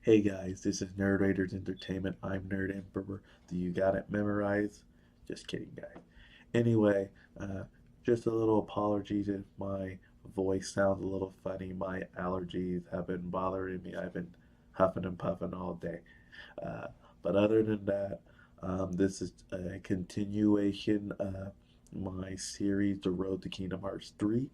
Hey guys, this is Nerd Raiders Entertainment. I'm Nerd Emperor. Do you got it memorized? Just kidding, guys. Anyway, uh, just a little apologies if my voice sounds a little funny. My allergies have been bothering me. I've been huffing and puffing all day. Uh, but other than that, this is a continuation of my series, The Road to Kingdom Hearts 3.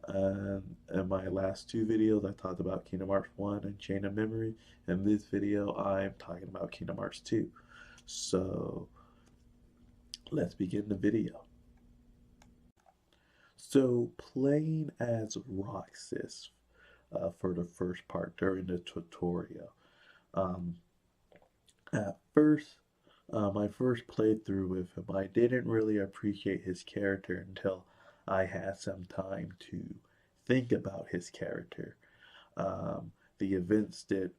In my last two videos, I talked about Kingdom Hearts 1 and Chain of Memory. In this video, I'm talking about Kingdom Hearts 2. So, let's begin the video. So, playing as Roxas for the first part during the tutorial. Um, at first, my first playthrough with him, I didn't really appreciate his character until I had some time to think about his character. The events that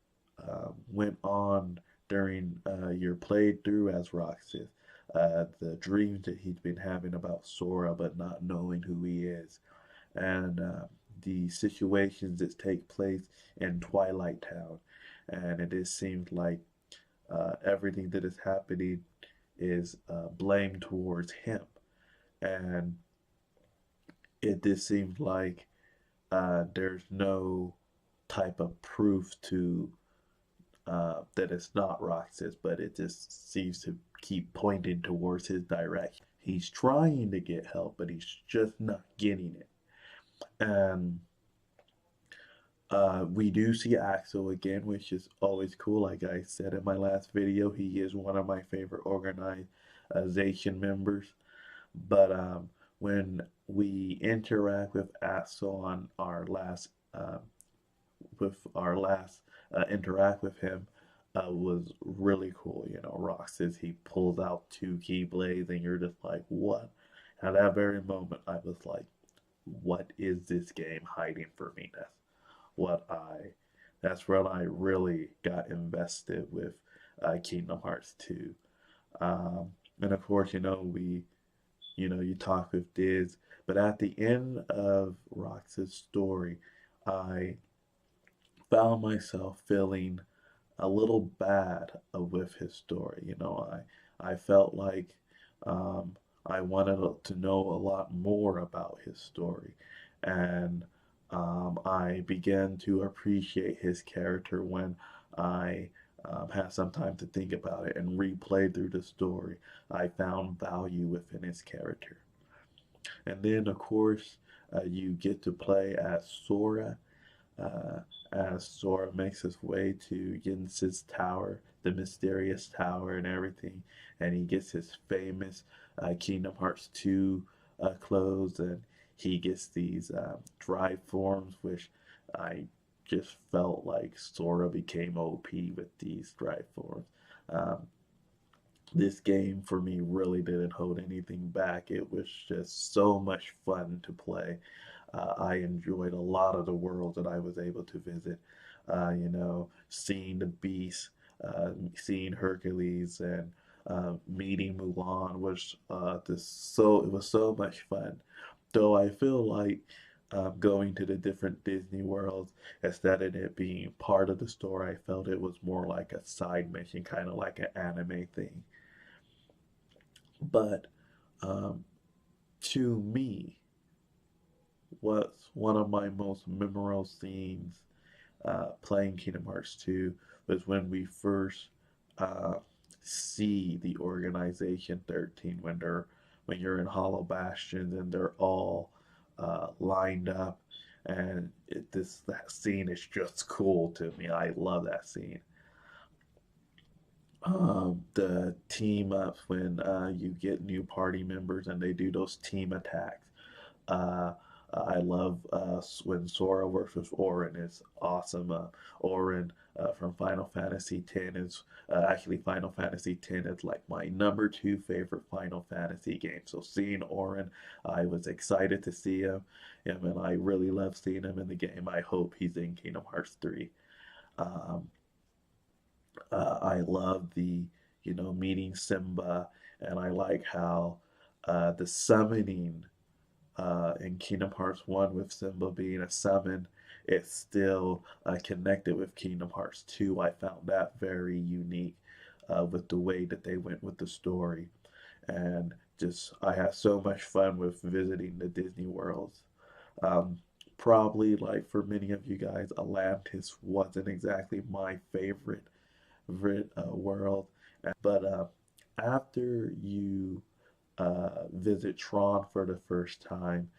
went on during your playthrough as Roxas, the dreams that he's been having about Sora but not knowing who he is, and the situations that take place in Twilight Town. And it just seems like everything that is happening is blamed towards him. And it just seems like there's no type of proof to that it's not Roxas, but it just seems to keep pointing towards his direction. He's trying to get help, but he's just not getting it. And we do see Axel again, which is always cool. Like I said in my last video, he is one of my favorite organization members. But when we interact with Axel on our last interact with him was really cool. You know, Roxas, he pulls out two Keyblades, and you're just like, what? At that very moment, I was like, what is this game hiding for me? What I, that's when I really got invested with Kingdom Hearts 2. Um, and of course, you talk with Diz, but at the end of Roxas' story, I found myself feeling a little bad with his story. I felt like I wanted to know a lot more about his story, and I began to appreciate his character when I had some time to think about it and replay through the story. I found value within his character, and then of course you get to play as Sora uh, as Sora makes his way to Yen's tower, the mysterious tower and everything, and he gets his famous Kingdom Hearts 2 clothes, and he gets these drive forms, which I just felt like Sora became OP with these drive forms. Um, this game for me really didn't hold anything back. It was just so much fun to play. I enjoyed a lot of the worlds that I was able to visit. Seeing the Beast, seeing Hercules, and meeting Mulan was it was so much fun. Though I feel like going to the different Disney worlds, instead of it being part of the story, I felt it was more like a side mission, kind of like an anime thing. But um, to me, what's one of my most memorable scenes playing Kingdom Hearts 2 was when we first uh, see the Organization 13 when you're in Hollow Bastions and they're all lined up, and that scene is just cool to me. I love that scene. The team ups when you get new party members and they do those team attacks. Uh, I love when Sora works with Auron. It's awesome. Auron from Final Fantasy X is actually Final Fantasy X is like my number two favorite Final Fantasy game. So seeing Auron, I was excited to see him, and I really love seeing him in the game. I hope he's in Kingdom Hearts 3. Um, I love meeting Simba, and I like how the summoning in Kingdom Hearts 1 with Simba being a summon it still connected with Kingdom Hearts 2. I found that very unique with the way that they went with the story. And just, I had so much fun with visiting the Disney worlds. Um, Probably, like for many of you guys, Atlantis wasn't exactly my favorite world. But after you visit Tron for the first time,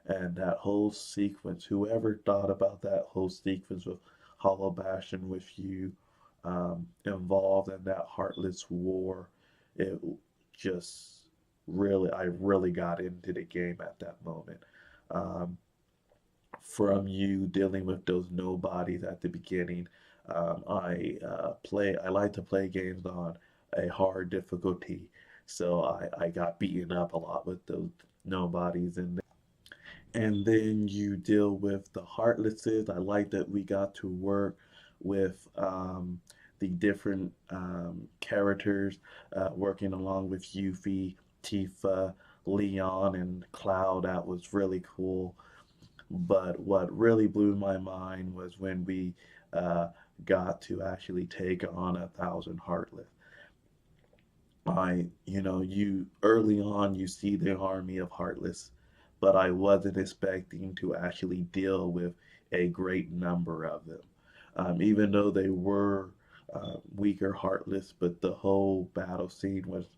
and that whole sequence, whoever thought about that whole sequence with Hollow Bastion with you involved in that Heartless War, it just really, I really got into the game at that moment. Um, from you dealing with those nobodies at the beginning. I like to play games on a hard difficulty, so I got beaten up a lot with those nobodies, and then you deal with the heartlesses. I like that we got to work with the different characters, working along with Yuffie, Tifa, Leon, and Cloud. That was really cool. But what really blew my mind was when we uh, got to actually take on 1,000 Heartless. You early on, you see the army of Heartless, but I wasn't expecting to actually deal with a great number of them. Even though they were weaker Heartless, but the whole battle scene was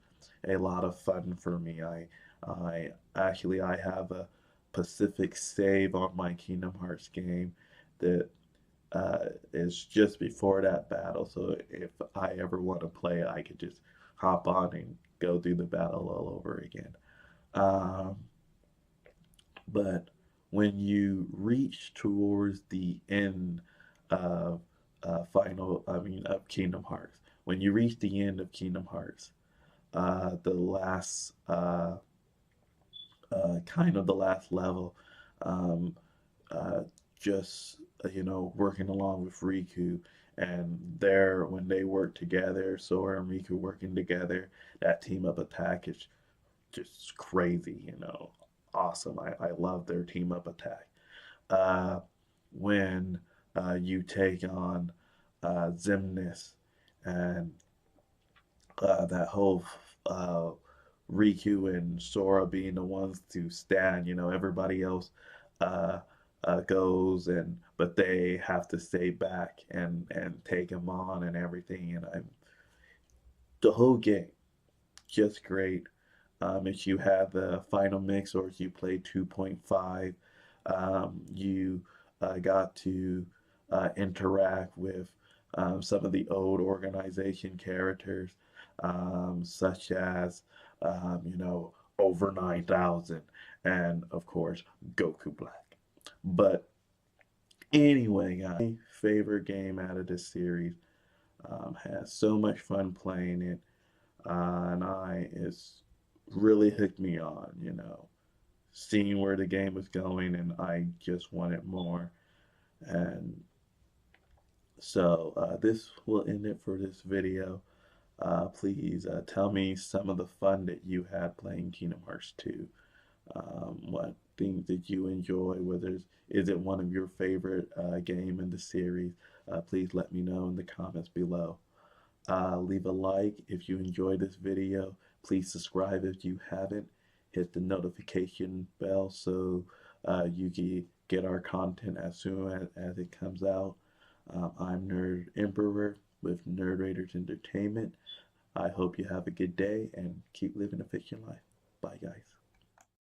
a lot of fun for me. I have a Pacific save on my Kingdom Hearts game that is just before that battle. So if I ever want to play, I could just hop on and go through the battle all over again. Um, but when you reach towards the end of of Kingdom Hearts, when you reach the end of Kingdom Hearts, the last kind of the last level, um, uh, just working along with Riku, and there when they work together, Sora and Riku working together, that team up attack is just crazy, awesome. I love their team up attack. Uh, when you take on Xemnas and that whole uh, Riku and Sora being the ones to stand, everybody else uh, goes and but they have to stay back and take him on and everything. And the whole game just great. If you have the final mix or if you play 2.5, you got to interact with some of the old organization characters, such as, over 9,000, and of course, Goku Black. But anyway, guys, my favorite game out of this series, had so much fun playing it, and it's really hooked me on, seeing where the game was going, and I just wanted more. And so this will end it for this video. Please tell me some of the fun that you had playing Kingdom Hearts 2. What things did you enjoy? Is it one of your favorite game in the series? Please let me know in the comments below. Leave a like if you enjoyed this video. Please subscribe if you haven't. Hit the notification bell so you can get our content as soon as it comes out. I'm Nerd Emperor with Nerd Raiders Entertainment. I hope you have a good day and keep living a fiction life. Bye, guys.